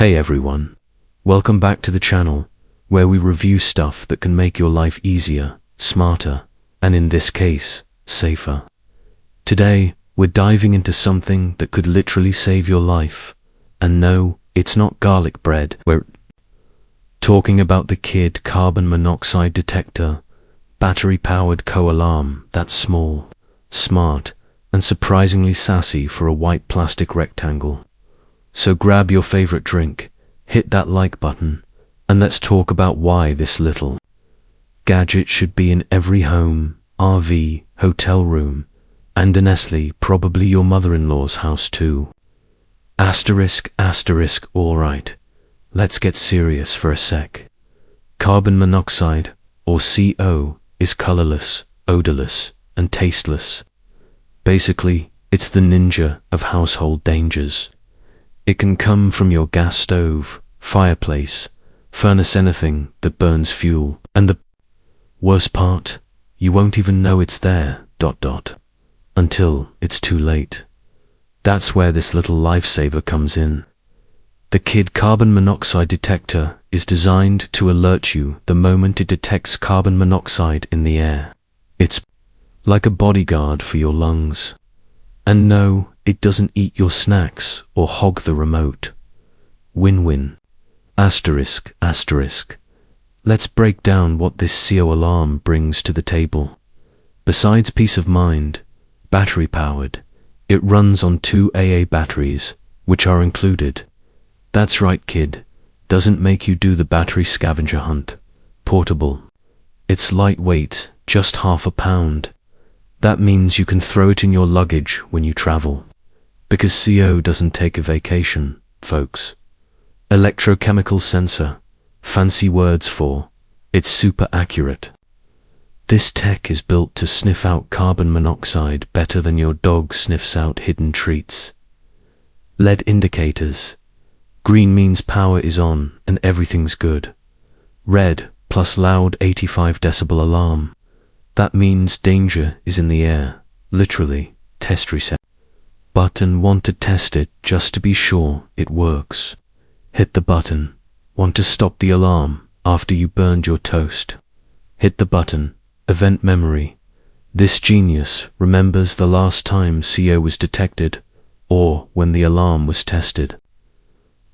Hey everyone, welcome back to the channel, where we review stuff that can make your life easier, smarter, and in this case, safer. Today, we're diving into something that could literally save your life. And no, it's not garlic bread. We're talking about the Kidde Carbon Monoxide Detector, battery-powered co-alarm that's small, smart, and surprisingly sassy for a white plastic rectangle. So grab your favorite drink, hit that like button, and let's talk about why this little gadget should be in every home, RV, hotel room, and honestly, probably your mother-in-law's house too. Asterisk, alright. Let's get serious for a sec. Carbon monoxide, or CO, is colorless, odorless, and tasteless. Basically, it's the ninja of household dangers. It can come from your gas stove, fireplace, furnace, anything that burns fuel. And the worst part, you won't even know it's there, until it's too late. That's where this little lifesaver comes in. The Kidde Carbon Monoxide Detector is designed to alert you the moment it detects carbon monoxide in the air. It's like a bodyguard for your lungs. And no, it doesn't eat your snacks or hog the remote. Win-win. Asterisk. Let's break down what this CO alarm brings to the table. Besides peace of mind, battery-powered, it runs on 2 AA batteries, which are included. That's right, kid. Doesn't make you do the battery scavenger hunt. Portable. It's lightweight, just half a pound. That means you can throw it in your luggage when you travel. Because CO doesn't take a vacation, folks. Electrochemical sensor. Fancy words for, it's super accurate. This tech is built to sniff out carbon monoxide better than your dog sniffs out hidden treats. LED indicators. Green means power is on and everything's good. Red plus loud 85 decibel alarm. That means danger is in the air, literally. Test reset button. Want to test it just to be sure it works. Hit the button. Want to stop the alarm after you burned your toast. Hit the button. Event memory. This genius remembers the last time CO was detected, or when the alarm was tested.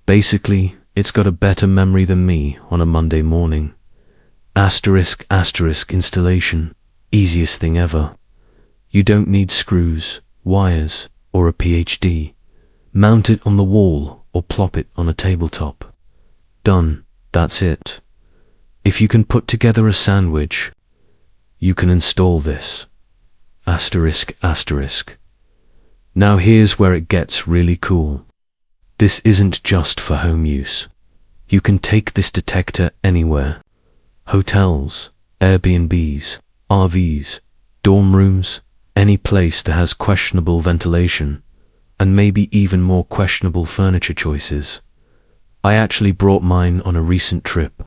Basically, it's got a better memory than me on a Monday morning. Asterisk installation. Easiest thing ever. You don't need screws, wires, or a PhD. Mount it on the wall or plop it on a tabletop. Done. That's it. If you can put together a sandwich, you can install this. Asterisk. Now here's where it gets really cool. This isn't just for home use. You can take this detector anywhere. Hotels, Airbnbs, RVs, dorm rooms, any place that has questionable ventilation, and maybe even more questionable furniture choices. I actually brought mine on a recent trip,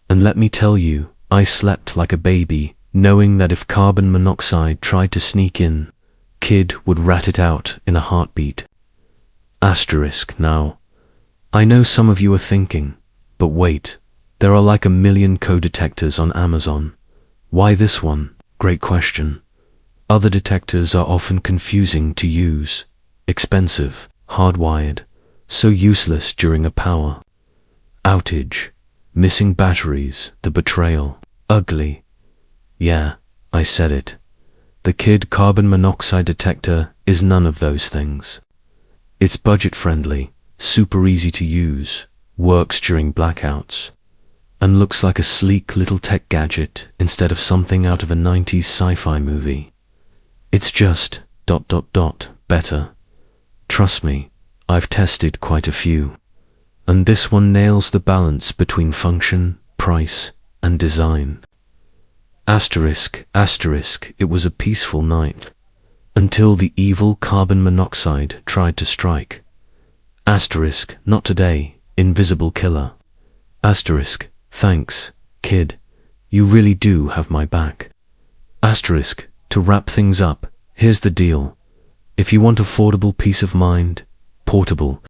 and let me tell you, I slept like a baby, knowing that if carbon monoxide tried to sneak in, Kid would rat it out in a heartbeat. Asterisk. Now, I know some of you are thinking, but wait, there are like 1 million co-detectors on Amazon. Why this one? Great question. Other detectors are often confusing to use, expensive, hardwired, so useless during a power outage, missing batteries, the betrayal, ugly. Yeah, I said it. The Kidde Carbon Monoxide Detector is none of those things. It's budget-friendly, super easy to use, works during blackouts, and looks like a sleek little tech gadget instead of something out of a 90s sci-fi movie. It's just ... better. Trust me, I've tested quite a few. And this one nails the balance between function, price, and design. Asterisk, it was a peaceful night. Until the evil carbon monoxide tried to strike. Asterisk, not today, invisible killer. Asterisk, thanks, kid. You really do have my back. Asterisk, to wrap things up, here's the deal. If you want affordable peace of mind, portable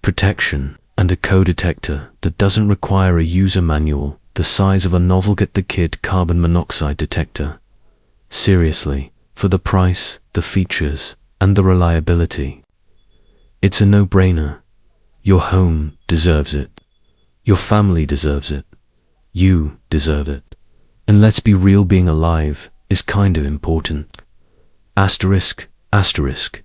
protection, and a co-detector that doesn't require a user manual the size of a novel. Get the Kidde Carbon Monoxide Detector. Seriously, for the price, the features, and the reliability, it's a no-brainer. Your home deserves it. Your family deserves it. You deserve it. And let's be real, being alive is kind of important. Asterisk, asterisk.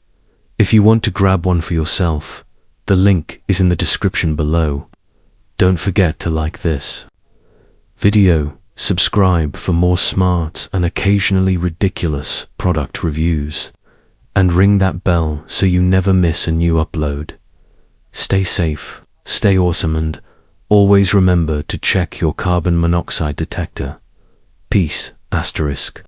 If you want to grab one for yourself, the link is in the description below. Don't forget to like this video, subscribe for more smart and occasionally ridiculous product reviews, and ring that bell so you never miss a new upload. Stay safe, stay awesome, and always remember to check your carbon monoxide detector. Peace, asterisk.